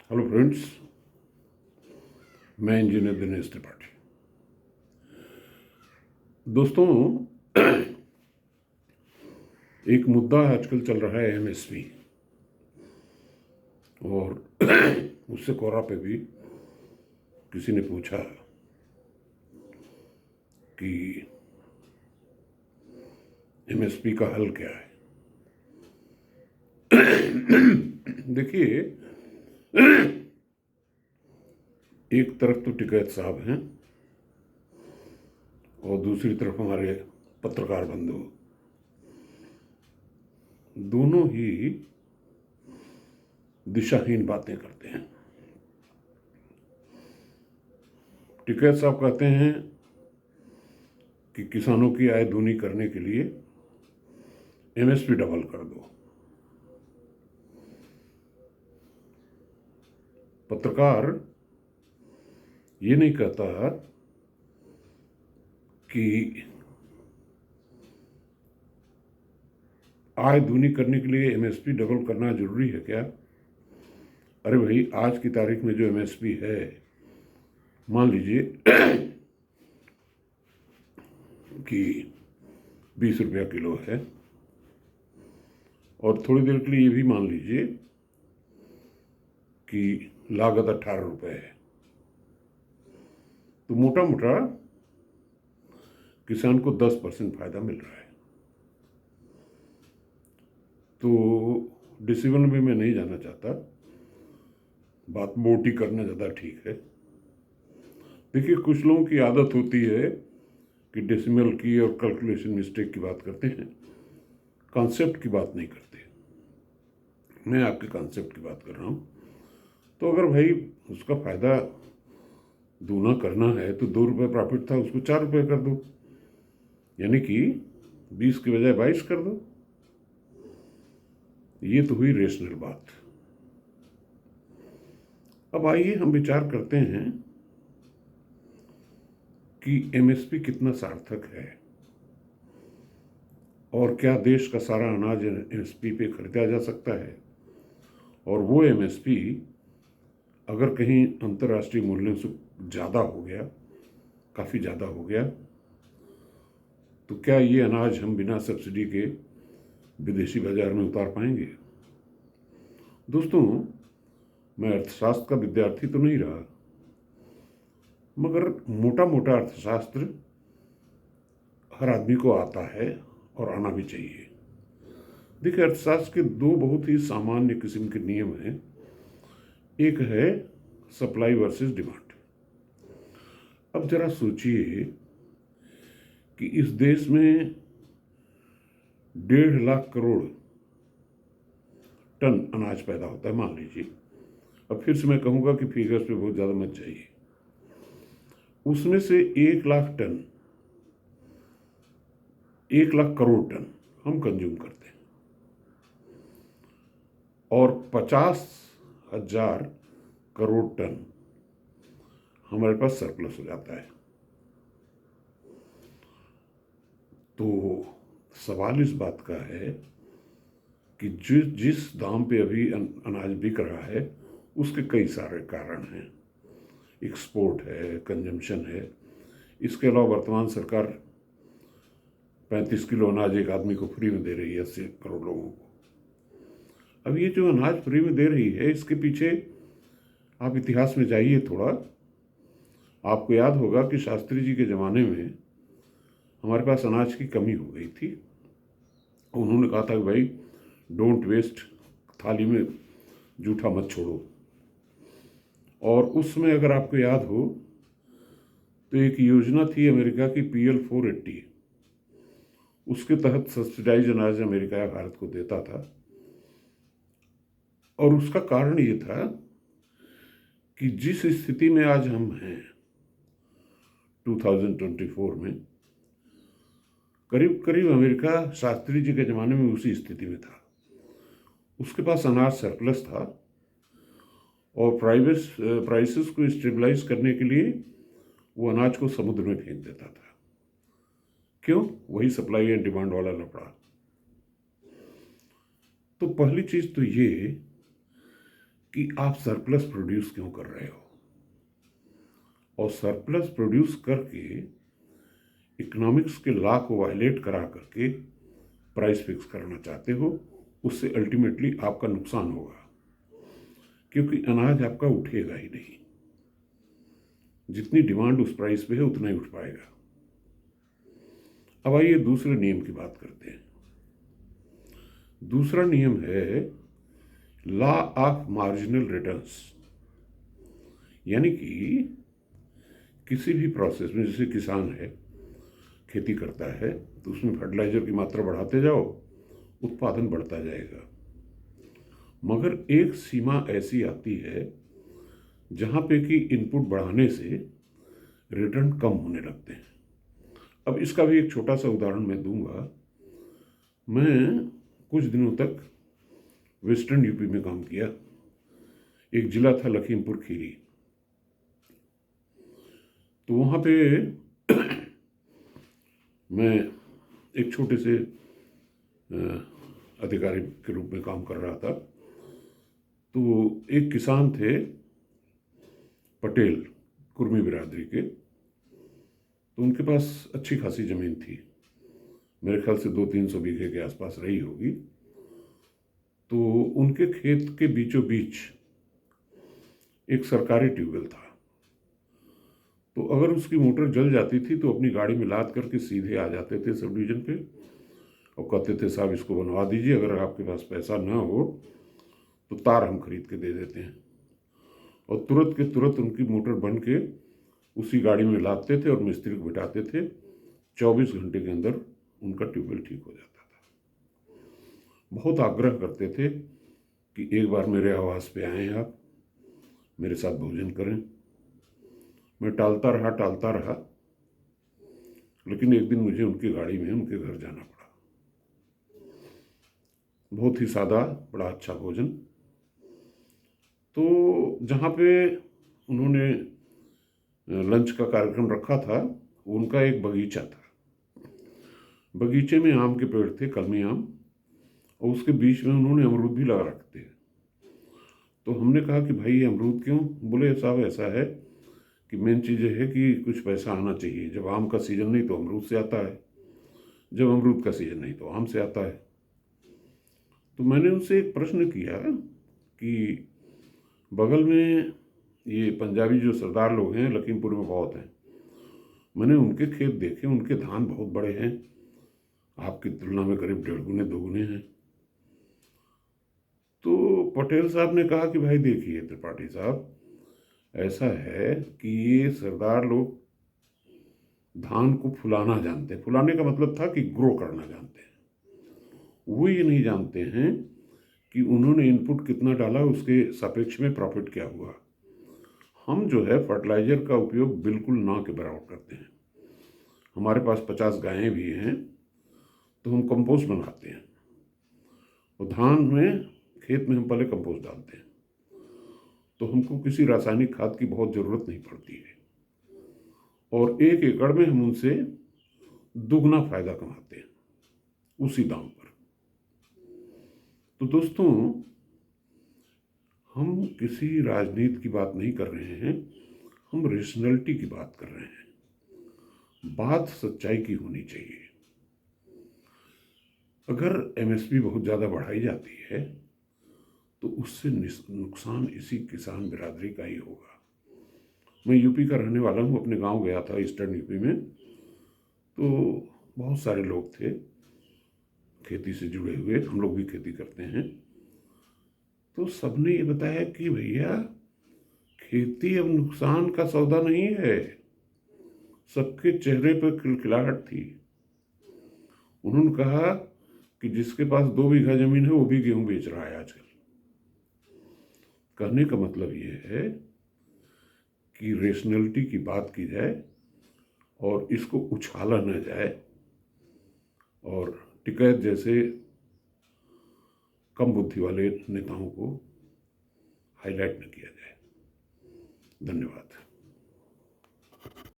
Hello friends, मैं engineer Dinesh Tripathi. दोस्तों, एक मुद्दा आजकल चल रहा है एमएसपी, और उससे कोरा पे भी किसी ने पूछा कि एमएसपी का हल क्या है। देखिए, एक तरफ तो टिकैत साहब हैं और दूसरी तरफ हमारे पत्रकार बंधु, दोनों ही दिशाहीन बातें करते हैं। टिकैत साहब कहते हैं कि किसानों की आय दूनी करने के लिए एमएसपी डबल कर दो। पत्रकार ये नहीं कहता कि आय दूनी करने के लिए एमएसपी डबल करना जरूरी है क्या। अरे भाई, आज की तारीख में जो एमएसपी है, मान लीजिए कि 20 रुपया किलो है, और थोड़ी देर के लिए ये भी मान लीजिए कि लागत 18 रुपये है, तो मोटा मोटा किसान को 10% फायदा मिल रहा है। तो डिसीजन में मैं नहीं जाना चाहता, बात मोटी करना ज़्यादा ठीक है। देखिए, कुछ लोगों की आदत होती है कि डेसिमल की और कैलकुलेशन मिस्टेक की बात करते हैं, कॉन्सेप्ट की बात नहीं करते। मैं आपके कॉन्सेप्ट की बात कर रहा हूँ। तो अगर भाई उसका फ़ायदा दूना करना है तो 2 रुपये प्रॉफिट था, उसको 4 रुपये कर दो, यानी कि 20 की बजाय 22 कर दो। ये तो हुई रेशनल बात। अब आइए हम विचार करते हैं कि एमएसपी कितना सार्थक है, और क्या देश का सारा अनाज एमएसपी पे खरीदा जा सकता है। और वो एमएसपी अगर कहीं अंतर्राष्ट्रीय मूल्यों से ज़्यादा हो गया, काफ़ी ज़्यादा हो गया, तो क्या ये अनाज हम बिना सब्सिडी के विदेशी बाजार में उतार पाएंगे। दोस्तों, मैं अर्थशास्त्र का विद्यार्थी तो नहीं रहा, मगर मोटा मोटा अर्थशास्त्र हर आदमी को आता है और आना भी चाहिए। देखिए, अर्थशास्त्र के दो बहुत ही सामान्य किस्म के नियम हैं। एक है सप्लाई वर्सेस डिमांड। अब जरा सोचिए कि इस देश में 1.5 लाख करोड़ टन अनाज पैदा होता है, मान लीजिए। अब फिर से मैं कहूँगा कि फिगर्स पे बहुत ज़्यादा मत जाइए। उसमें से 1 लाख टन, 1 लाख करोड़ टन हम कंज्यूम करते हैं, और 50,000 करोड़ टन हमारे पास सरप्लस हो जाता है। तो सवाल इस बात का है कि जिस दाम पे अभी अनाज बिक रहा है, उसके कई सारे कारण हैं। एक्सपोर्ट है, कंजम्पशन है, इसके अलावा वर्तमान सरकार 35 किलो अनाज एक आदमी को फ्री में दे रही है 80 करोड़ लोगों को। अब ये जो अनाज फ्री में दे रही है, इसके पीछे आप इतिहास में जाइए थोड़ा, आपको याद होगा कि शास्त्री जी के ज़माने में हमारे पास अनाज की कमी हो गई थी। उन्होंने कहा था कि भाई, डोंट वेस्ट, थाली में जूठा मत छोड़ो। और उसमें अगर आपको याद हो तो एक योजना थी अमेरिका की, PL 480। उसके तहत सब्सिडाइज अनाज अमेरिका या भारत को देता था, और उसका कारण ये था कि जिस स्थिति में आज हम हैं 2024 में, करीब करीब अमेरिका शास्त्री जी के ज़माने में उसी स्थिति में था। उसके पास अनाज सरप्लस था, और प्राइसेस को स्टेबलाइज करने के लिए वो अनाज को समुद्र में फेंक देता था। क्यों? वही सप्लाई एंड डिमांड वाला लफड़ा। तो पहली चीज़ तो ये कि आप सरप्लस प्रोड्यूस क्यों कर रहे हो, और सरप्लस प्रोड्यूस करके इकोनॉमिक्स के लॉ को वायलेट करा करके प्राइस फिक्स करना चाहते हो, उससे अल्टीमेटली आपका नुकसान होगा, क्योंकि अनाज आपका उठेगा ही नहीं। जितनी डिमांड उस प्राइस पे है उतना ही उठ पाएगा। अब आइए दूसरे नियम की बात करते हैं। दूसरा नियम है लॉ ऑफ मार्जिनल रिटर्न्स, यानी कि किसी भी प्रोसेस में, जैसे किसान है, खेती करता है, तो उसमें फर्टिलाइजर की मात्रा बढ़ाते जाओ, उत्पादन बढ़ता जाएगा, मगर एक सीमा ऐसी आती है जहाँ पे कि इनपुट बढ़ाने से रिटर्न कम होने लगते हैं। अब इसका भी एक छोटा सा उदाहरण मैं दूंगा। मैं कुछ दिनों तक वेस्टर्न यूपी में काम किया। एक जिला था लखीमपुर खीरी, तो वहाँ पे मैं एक छोटे से अधिकारी के रूप में काम कर रहा था। तो एक किसान थे पटेल, कुर्मी बिरादरी के, तो उनके पास अच्छी खासी ज़मीन थी, मेरे ख्याल से 200-300 बीघे के आसपास रही होगी। तो उनके खेत के बीचों बीच एक सरकारी ट्यूबवेल था, तो अगर उसकी मोटर जल जाती थी तो अपनी गाड़ी में लाद करके सीधे आ जाते थे सब डिवीज़न पे और कहते थे साहब इसको बनवा दीजिए, अगर आपके पास पैसा ना हो तो तार हम खरीद के दे देते हैं। और तुरंत के तुरंत उनकी मोटर बन के उसी गाड़ी में लादते थे और मिस्त्री को बिठाते थे। 24 घंटे के अंदर उनका ट्यूबवेल ठीक हो जाता था। बहुत आग्रह करते थे कि एक बार मेरे आवास पे आएँ, आप मेरे साथ भोजन करें। मैं टालता रहा, लेकिन एक दिन मुझे उनकी गाड़ी में उनके घर जाना पड़ा। बहुत ही सादा, बड़ा अच्छा भोजन। तो जहाँ पे उन्होंने लंच का कार्यक्रम रखा था, उनका एक बगीचा था। बगीचे में आम के पेड़ थे, कलमी आम, और उसके बीच में उन्होंने अमरूद भी लगा रखते हैं। तो हमने कहा कि भाई ये अमरूद क्यों? बोले साहब ऐसा है कि मेन चीज़ है कि कुछ पैसा आना चाहिए। जब आम का सीज़न नहीं तो अमरूद से आता है, जब अमरूद का सीज़न नहीं तो आम से आता है। तो मैंने उनसे एक प्रश्न किया कि बगल में ये पंजाबी जो सरदार लोग हैं लखीमपुर में बहुत हैं, मैंने उनके खेत देखे, उनके धान बहुत बड़े हैं, आपकी तुलना में करीब 1.5 गुने 2 गुने हैं। तो पटेल साहब ने कहा कि भाई देखिए त्रिपाठी साहब, ऐसा है कि ये सरदार लोग धान को फुलाना जानते हैं। फुलाने का मतलब था कि ग्रो करना जानते हैं। वो ये नहीं जानते हैं कि उन्होंने इनपुट कितना डाला, उसके सापेक्ष में प्रॉफिट क्या हुआ। हम जो है फर्टिलाइजर का उपयोग बिल्कुल ना के बराबर करते हैं। हमारे पास 50 गायें भी हैं, तो हम कंपोस्ट बनाते हैं और धान में खेत में हम पहले कंपोस्ट डालते हैं, तो हमको किसी रासायनिक खाद की बहुत ज़रूरत नहीं पड़ती है, और 1 एकड़ में हम उनसे दुगना फायदा कमाते हैं उसी दाम पर। तो दोस्तों, हम किसी राजनीति की बात नहीं कर रहे हैं, हम रेशनलिटी की बात कर रहे हैं। बात सच्चाई की होनी चाहिए। अगर एमएसपी बहुत ज़्यादा बढ़ाई जाती है तो उससे नुकसान इसी किसान बिरादरी का ही होगा। मैं यूपी का रहने वाला हूँ, अपने गांव गया था ईस्टर्न यूपी में, तो बहुत सारे लोग थे खेती से जुड़े हुए, हम लोग भी खेती करते हैं। तो सबने ये बताया कि भैया खेती अब नुकसान का सौदा नहीं है। सबके चेहरे पर खिलखिलाहट थी। उन्होंने कहा कि जिसके पास 2 बीघा जमीन है वो भी गेहूं बेच रहा है आजकल। कहने का मतलब ये है कि रेशनलिटी की बात की जाए और इसको उछाला न जाए, और टिकैत जैसे कम बुद्धि वाले नेताओं को हाईलाइट न किया जाए। धन्यवाद।